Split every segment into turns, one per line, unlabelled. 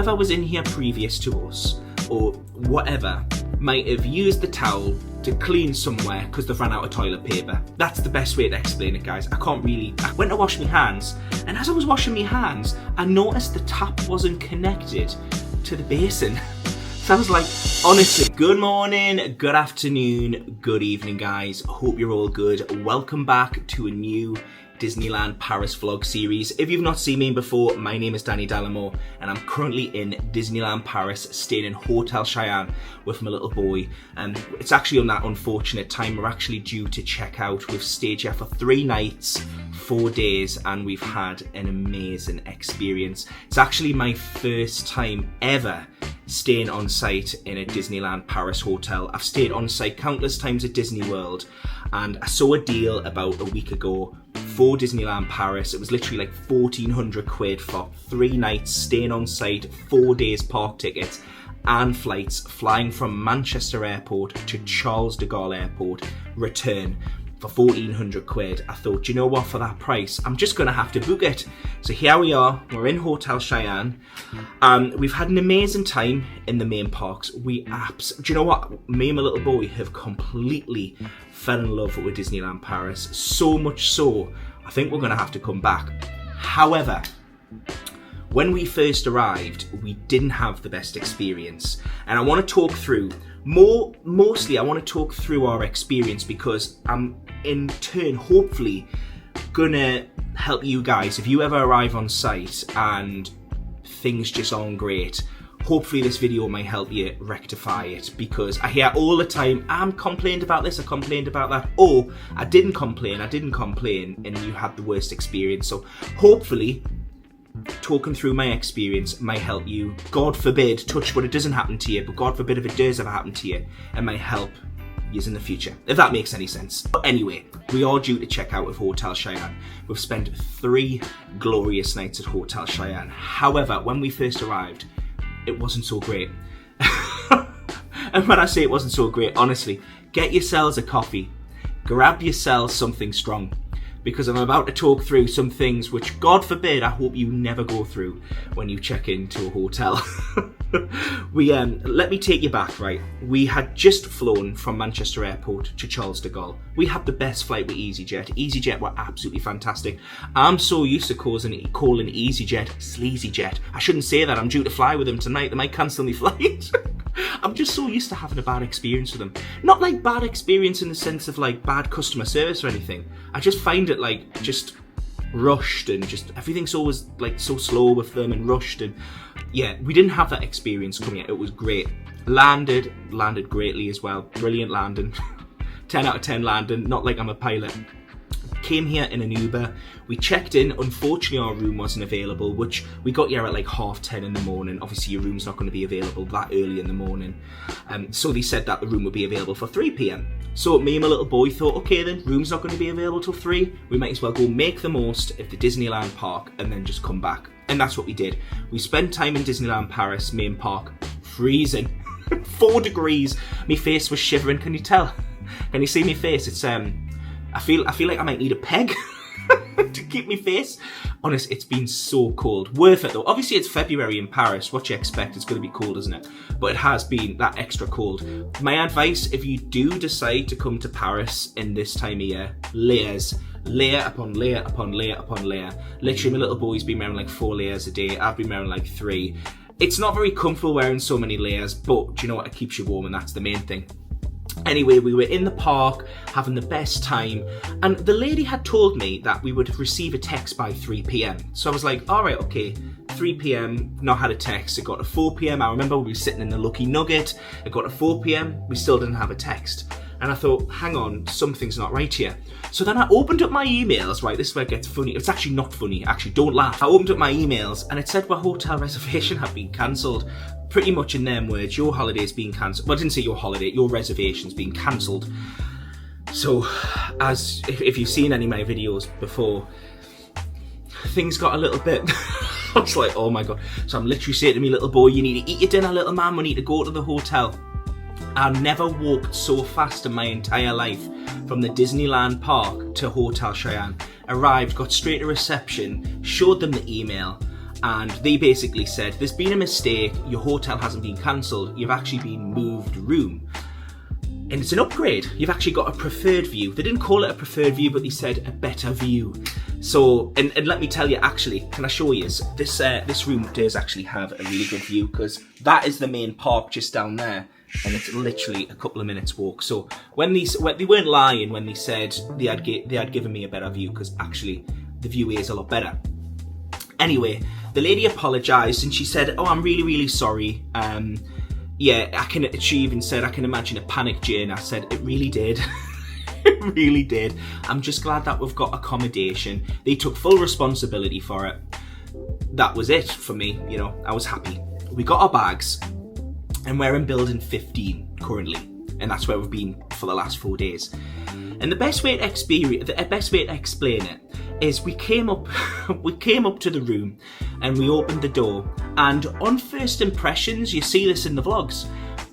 whoever was in here previous to us, or whatever, might have used the towel to clean somewhere because they've run out of toilet paper. That's the best way to explain it, guys. I went to wash my hands, and as I was washing my hands, I noticed the tap wasn't connected to the basin. So I was like, honestly, good morning, good afternoon, good evening, guys. Hope you're all good. Welcome back to a new Disneyland Paris vlog series. If you've not seen me before, my name is Dalimore, and I'm currently in Disneyland Paris, staying in Hotel Cheyenne with my little boy. It's actually on that unfortunate time we're actually due to check out. We've stayed here for 3 nights, 4 days, and we've had an amazing experience. It's actually my first time ever staying on site in a Disneyland Paris hotel. I've stayed on site countless times at Disney World, and I saw a deal about a week ago for Disneyland Paris. It was literally like 1,400 quid for 3 nights staying on site, 4 days park tickets and flights, flying from Manchester Airport to Charles de Gaulle Airport, return for 1,400 quid. I thought, you know what, for that price, I'm just gonna have to book it. So here we are, we're in Hotel Cheyenne. We've had an amazing time in the main parks. Do you know what? Me and my little boy have completely fell in love with Disneyland Paris. So much so, I think we're gonna have to come back. However, when we first arrived, we didn't have the best experience. And I wanna talk through, mostly I wanna talk through our experience, because I'm in turn, hopefully, gonna help you guys. If you ever arrive on site and things just aren't great, hopefully this video might help you rectify it, because I hear all the time, I complained about this, I complained about that, oh, I didn't complain, and you had the worst experience. So hopefully, talking through my experience might help you. God forbid, touch wood, it doesn't happen to you, but God forbid if it does ever happen to you, it might help you in the future, if that makes any sense. But anyway, we are due to check out with Hotel Cheyenne. We've spent 3 glorious nights at Hotel Cheyenne. However, when we first arrived, it wasn't so great. And when I say it wasn't so great, honestly, get yourselves a coffee, grab yourselves something strong, because I'm about to talk through some things which, God forbid, I hope you never go through when you check into a hotel. Let me take you back, right? We had just flown from Manchester Airport to Charles de Gaulle. We had the best flight with EasyJet. EasyJet were absolutely fantastic. I'm so used to calling EasyJet SleazyJet. I shouldn't say that. I'm due to fly with them tonight. They might cancel me flight. I'm just so used to having a bad experience with them. Not like bad experience in the sense of like bad customer service or anything. I just find it like just rushed, and just everything's always like so slow with them and rushed, and yeah, we didn't have that experience coming out. It was great. Landed greatly as well. Brilliant landing. 10 out of 10 landing, not like I'm a pilot. Came here in an Uber. We checked in. Unfortunately, our room wasn't available, which we got here at like 10:30 in the morning. Obviously, your room's not going to be available that early in the morning. So they said that the room would be available for 3 p.m. So me and my little boy thought, okay then, room's not going to be available till 3. We might as well go make the most of the Disneyland park and then just come back. And that's what we did. We spent time in Disneyland Paris, main park, freezing. 4 degrees. My face was shivering. Can you tell? Can you see my face? It's I feel like I might need a peg to keep my face. Honest, it's been so cold. Worth it though. Obviously it's February in Paris. What you expect, it's going to be cold, isn't it? But it has been that extra cold. My advice, if you do decide to come to Paris in this time of year, layers. Layer upon layer upon layer upon layer. Literally, my little boy's been wearing like 4 layers a day. I've been wearing like 3. It's not very comfortable wearing so many layers, but do you know what? It keeps you warm, and that's the main thing. Anyway, we were in the park having the best time, and the lady had told me that we would receive a text by 3 p.m. So I was like, all right, okay, 3 p.m, not had a text. It got to 4 p.m. I remember we were sitting in the Lucky Nugget. It got to 4 p.m, we still didn't have a text. And I thought, hang on, something's not right here. So then I opened up my emails, right, this is where it gets funny. It's actually not funny, actually, don't laugh. I opened up my emails and it said my hotel reservation had been cancelled. Pretty much in them words, your holiday's been cancelled. Well, I didn't say your holiday, your reservation's been cancelled. So, as if you've seen any of my videos before, things got a little bit... I was like, oh my God. So I'm literally saying to me little boy, you need to eat your dinner, little man, we need to go to the hotel. I've never walked so fast in my entire life from the Disneyland park to Hotel Cheyenne. Arrived, got straight to reception, showed them the email, and they basically said, there's been a mistake, your hotel hasn't been cancelled, you've actually been moved room. And it's an upgrade. You've actually got a preferred view. They didn't call it a preferred view, but they said a better view. So, and let me tell you, actually, can I show you? This room does actually have a really good view, because that is the main park just down there, and it's literally a couple of minutes walk. So they weren't lying when they said they had given me a better view, because actually the view is a lot better. Anyway, the lady apologised and she said, "Oh, I'm really, really sorry. Yeah, she even said, I can imagine a panic, Jane." I said, "It really did." It really did. I'm just glad that we've got accommodation. They took full responsibility for it. That was it for me, you know, I was happy. We got our bags and we're in building 15 currently. And that's where we've been for the last 4 days. And the best way to explain it is we came up to the room and we opened the door, and on first impressions, you see this in the vlogs,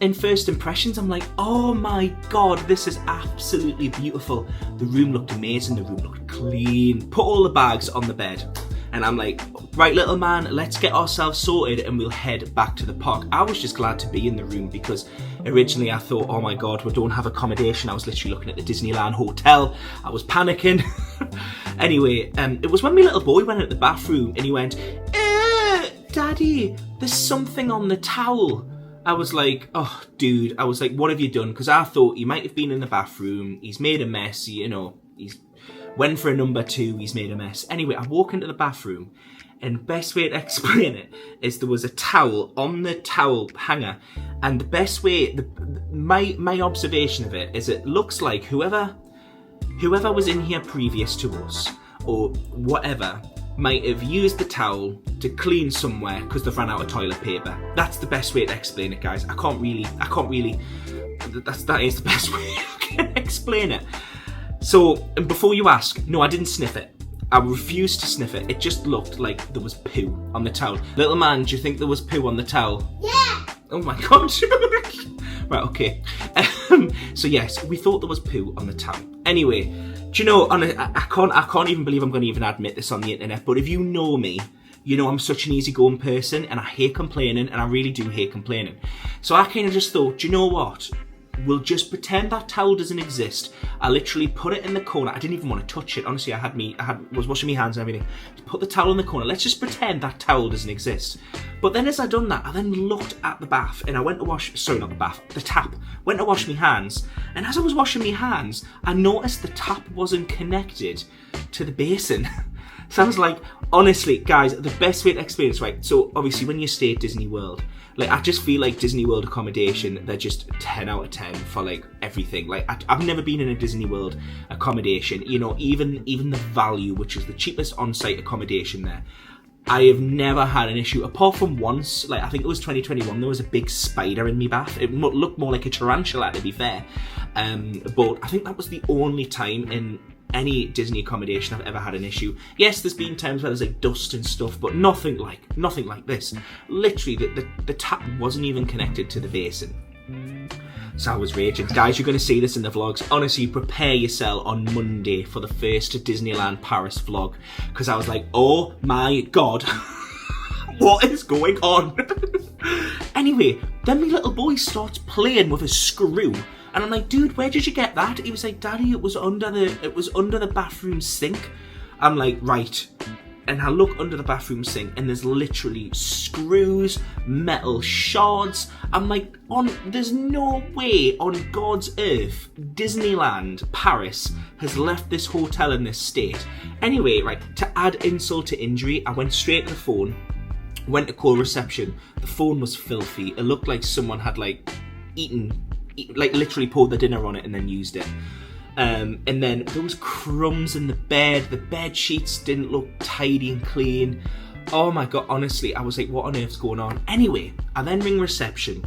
in first impressions I'm like, oh my god, this is absolutely beautiful. The room looked amazing, the room looked clean. Put all the bags on the bed and I'm like, right little man, let's get ourselves sorted and we'll head back to the park. I was just glad to be in the room, because originally I thought, oh my god, we don't have accommodation. I was literally looking at the Disneyland hotel. I was panicking. Anyway, it was when my little boy went into the bathroom and he went, Daddy, there's something on the towel. I was like, oh dude, I was like, what have you done? Because I thought he might have been in the bathroom, he's made a mess, you know, he's went for a number 2, he's made a mess. Anyway, I walk into the bathroom, and best way to explain it is there was a towel on the towel hanger, and the best way, my observation of it is it looks like whoever was in here previous to us, or whatever, might have used the towel to clean somewhere because they've run out of toilet paper. That's the best way to explain it, guys. I can't really, that is the best way I can explain it. So, and before you ask, no, I didn't sniff it. I refused to sniff it. It just looked like there was poo on the towel. Little man, do you think there was poo on the towel? Yeah! Oh my god. Right, okay. So yes, we thought there was poo on the towel. Anyway, do you know, I can't even believe I'm going to even admit this on the internet, but if you know me, you know I'm such an easygoing person and I hate complaining, and I really do hate complaining. So I kind of just thought, do you know what? We'll just pretend that towel doesn't exist. I literally put it in the corner. I didn't even want to touch it. Honestly, was washing my hands and everything. Put the towel in the corner. Let's just pretend that towel doesn't exist. But then as I done that, I then looked at the bath and I went to the tap. Went to wash my hands. And as I was washing my hands, I noticed the tap wasn't connected to the basin. So I was like, honestly, guys, the best way to explain this, right? So obviously when you stay at Disney World, like, I just feel like Disney World accommodation, they're just 10 out of 10 for like everything. Like, I've never been in a Disney World accommodation, you know, even the Value, which is the cheapest on-site accommodation there. I have never had an issue, apart from once, like I think it was 2021, there was a big spider in my bath. It looked more like a tarantula, to be fair. But I think that was the only time in any Disney accommodation I've ever had an issue. Yes, there's been times where there's like dust and stuff, but nothing like this. Literally, the tap wasn't even connected to the basin. So I was raging. Guys, you're going to see this in the vlogs. Honestly, prepare yourself on Monday for the first Disneyland Paris vlog, because I was like, oh my god, what is going on? Anyway, then my little boy starts playing with a screw. And I'm like, dude, where did you get that? He was like, Daddy, it was under the bathroom sink. I'm like, right. And I look under the bathroom sink and there's literally screws, metal shards. I'm like, there's no way on God's earth Disneyland Paris has left this hotel in this state. Anyway, right, to add insult to injury, I went straight to the phone, went to call reception. The phone was filthy. It looked like someone had like literally poured the dinner on it and then used it. And then there was crumbs in the bed. The bed sheets didn't look tidy and clean. Oh my god, honestly, I was like, what on earth's going on? Anyway, I then ring reception.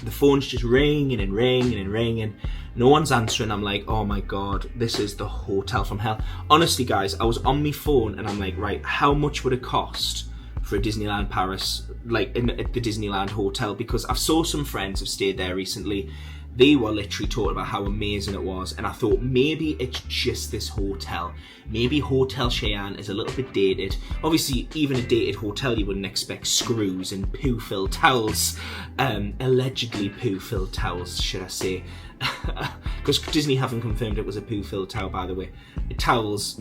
The phone's just ringing and ringing and ringing. No one's answering. I'm like, oh my god, this is the hotel from hell. Honestly, guys, I was on my phone and I'm like, right, how much would it cost for a Disneyland Paris, like at the Disneyland hotel? Because I've saw some friends have stayed there recently. They were literally talking about how amazing it was, and I thought maybe it's just this hotel. Maybe Hotel Cheyenne is a little bit dated. Obviously, even a dated hotel, you wouldn't expect screws and poo-filled towels. Allegedly poo-filled towels, should I say. Because Disney haven't confirmed it was a poo-filled towel, by the way. Towels.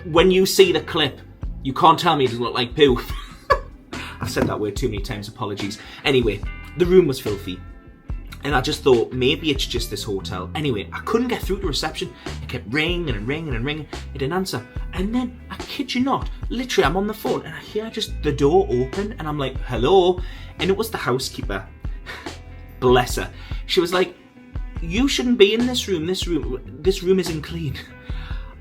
When you see the clip, you can't tell me it doesn't look like poo. I've said that word too many times, apologies. Anyway, the room was filthy. And I just thought, maybe it's just this hotel. Anyway, I couldn't get through to reception. It kept ringing and ringing and ringing. It didn't answer. And then, I kid you not, literally I'm on the phone and I hear just the door open and I'm like, hello? And it was the housekeeper. Bless her. She was like, you shouldn't be in this room. This room isn't clean.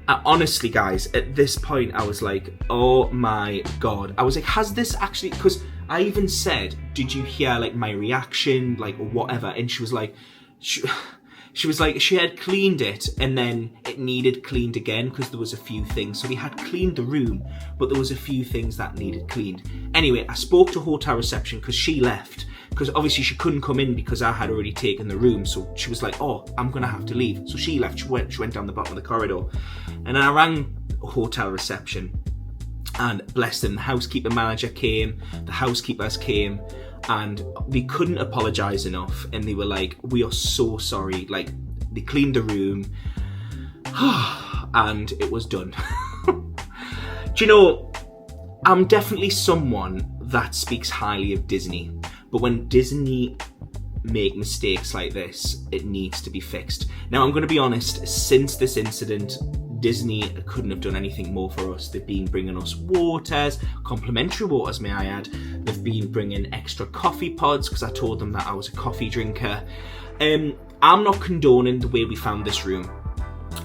Honestly, guys, at this point, I was like, oh my God. I was like, has this actually, because I even said, did you hear like my reaction, like or whatever? And she was like, she was like, she had cleaned it and then it needed cleaned again because there was a few things. So we had cleaned the room, but there was a few things that needed cleaned. Anyway, I spoke to hotel reception because she left. Because obviously she couldn't come in because I had already taken the room. So she was like, oh, I'm going to have to leave. So she left. She went down the bottom of the corridor. And I rang hotel reception. And bless them, the housekeeper manager came. The housekeepers came. And they couldn't apologise enough. And they were like, we are so sorry. Like, they cleaned the room. And it was done. Do you know, I'm definitely someone that speaks highly of Disney. But when Disney make mistakes like this, it needs to be fixed. Now, I'm going to be honest, since this incident, Disney couldn't have done anything more for us. They've been bringing us waters, complimentary waters, may I add. They've been bringing extra coffee pods, because I told them that I was a coffee drinker. I'm not condoning the way we found this room.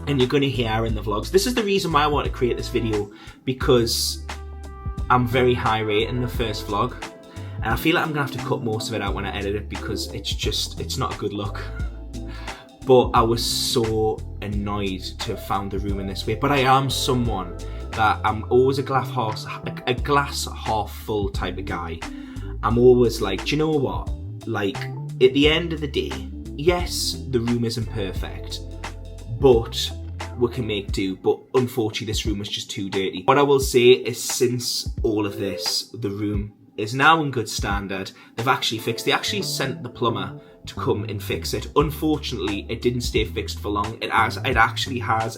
And you're going to hear in the vlogs. This is the reason why I want to create this video, because I'm very high rate in the first vlog. And I feel like I'm going to have to cut most of it out when I edit it because it's not a good look. But I was so annoyed to have found the room in this way. But I am someone that I'm always a glass half full type of guy. I'm always like, do you know what? Like, at the end of the day, yes, the room isn't perfect, but we can make do. But unfortunately, this room was just too dirty. What I will say is, since all of this, the room is now in good standard. They actually sent the plumber to come and fix it. Unfortunately, it didn't stay fixed for long. It actually has,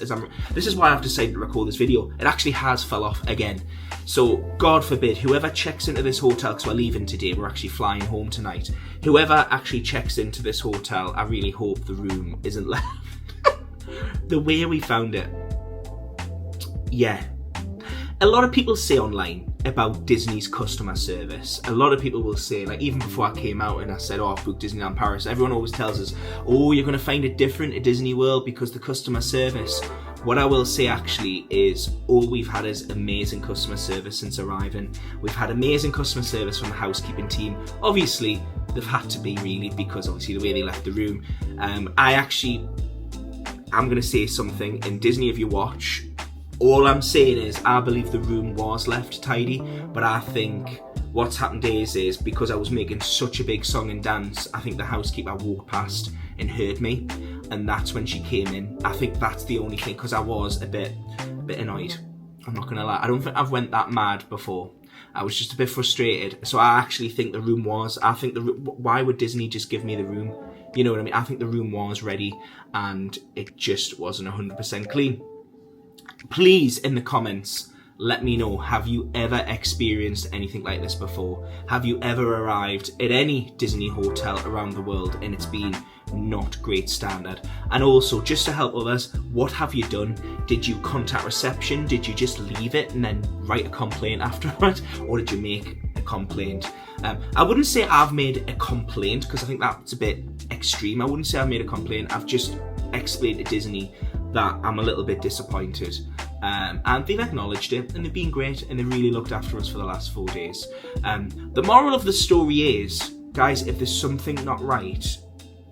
this is why I've decided to record this video, it actually has fell off again. So, God forbid, whoever checks into this hotel, because we're leaving today, we're actually flying home tonight. Whoever actually checks into this hotel, I really hope the room isn't left. The way we found it. Yeah. A lot of people say online about Disney's customer service. A lot of people will say, like, even before I came out and I said, oh, I've booked Disneyland Paris, everyone always tells us, oh, you're going to find it different at Disney World because the customer service. What I will say actually is all we've had is amazing customer service since arriving. We've had amazing customer service from the housekeeping team. Obviously, they've had to be, really, because obviously the way they left the room. I'm going to say something, in Disney, if you watch, all I'm saying is I believe the room was left tidy, but I think what's happened is because I was making such a big song and dance, I think the housekeeper walked past and heard me, and that's when she came in. I think that's the only thing, because I was a bit annoyed. I'm not gonna lie. I don't think I've went that mad before. I was just a bit frustrated. So I actually think the room was. Why would Disney just give me the room? You know what I mean? I think the room was ready, and it just wasn't 100% clean. Please, in the comments, let me know, have you ever experienced anything like this before? Have you ever arrived at any Disney hotel around the world and it's been not great standard? And also, just to help others, what have you done? Did you contact reception? Did you just leave it and then write a complaint afterwards? Or did you make a complaint? I wouldn't say I've made a complaint, because I think that's a bit extreme. I wouldn't say I've made a complaint. I've just explained to Disney that I'm a little bit disappointed, and they've acknowledged it, and they've been great, and they really looked after us for the last 4 days. The moral of the story is, guys, if there's something not right,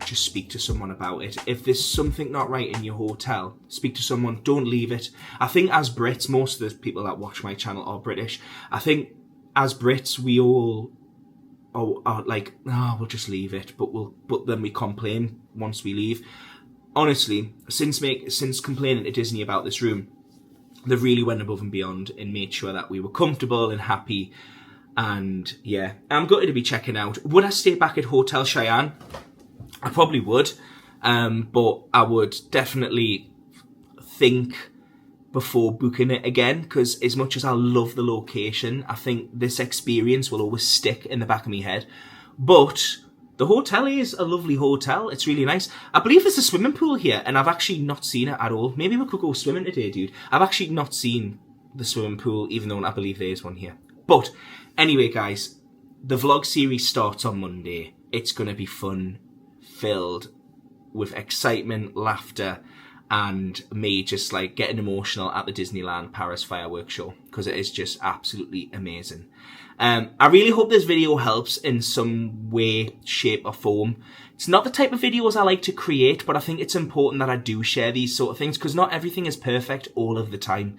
just speak to someone about it. If there's something not right in your hotel, speak to someone, don't leave it. I think as Brits, most of the people that watch my channel are British, I think as Brits we all are like, oh, we'll just leave it, but then we complain once we leave. Honestly, since complaining to Disney about this room, they really went above and beyond and made sure that we were comfortable and happy. And yeah, I'm gutted to be checking out. Would I stay back at Hotel Cheyenne? I probably would, but I would definitely think before booking it again, because as much as I love the location, I think this experience will always stick in the back of my head. But the hotel is a lovely hotel. It's really nice. I believe there's a swimming pool here, and I've actually not seen it at all. Maybe we could go swimming today, dude. I've actually not seen the swimming pool, even though I believe there is one here. But anyway, guys, the vlog series starts on Monday. It's going to be fun, filled with excitement, laughter, and me just like getting emotional at the Disneyland Paris fireworks show, because it is just absolutely amazing. I really hope this video helps in some way, shape or form. It's not the type of videos I like to create, but I think it's important that I do share these sort of things, because not everything is perfect all of the time.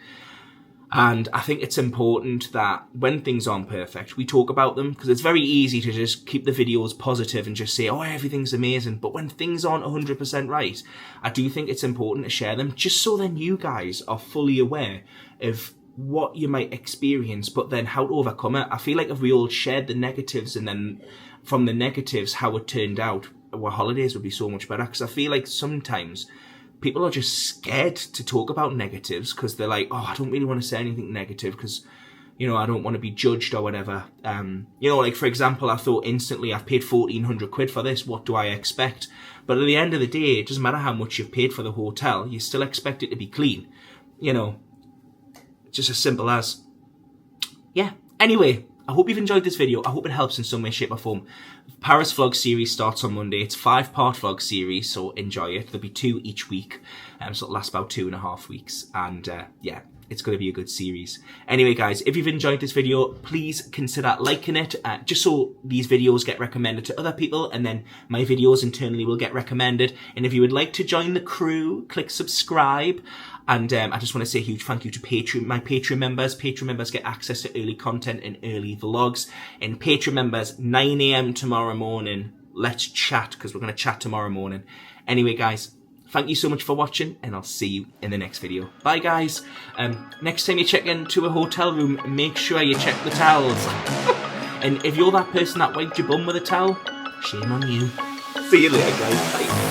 And I think it's important that when things aren't perfect, we talk about them, because it's very easy to just keep the videos positive and just say, oh, everything's amazing. But when things aren't 100% right, I do think it's important to share them, just so then you guys are fully aware of what you might experience, but then how to overcome it. I feel like if we all shared the negatives, and then from the negatives, how it turned out, our holidays would be so much better. Because I feel like sometimes people are just scared to talk about negatives, because they're like, oh, I don't really want to say anything negative because, you know, I don't want to be judged or whatever. You know, like for example, I thought instantly, I've paid 1,400 quid for this, what do I expect? But at the end of the day, it doesn't matter how much you've paid for the hotel, you still expect it to be clean. You know, it's just as simple as, yeah. Anyway, I hope you've enjoyed this video. I hope it helps in some way, shape or form. Paris vlog series starts on Monday. It's a 5-part vlog series, so enjoy it. There'll be 2 each week, so it'll last about 2.5 weeks. And yeah, it's going to be a good series. Anyway, guys, if you've enjoyed this video, please consider liking it, just so these videos get recommended to other people, and then my videos internally will get recommended. And if you would like to join the crew, click subscribe. And I just want to say a huge thank you to my Patreon members. Patreon members get access to early content and early vlogs. And Patreon members, 9 AM tomorrow morning. Let's chat, because we're going to chat tomorrow morning. Anyway, guys, thank you so much for watching, and I'll see you in the next video. Bye, guys. Next time you check into a hotel room, make sure you check the towels. And if you're that person that wiped your bum with a towel, shame on you. See you later, guys. Bye.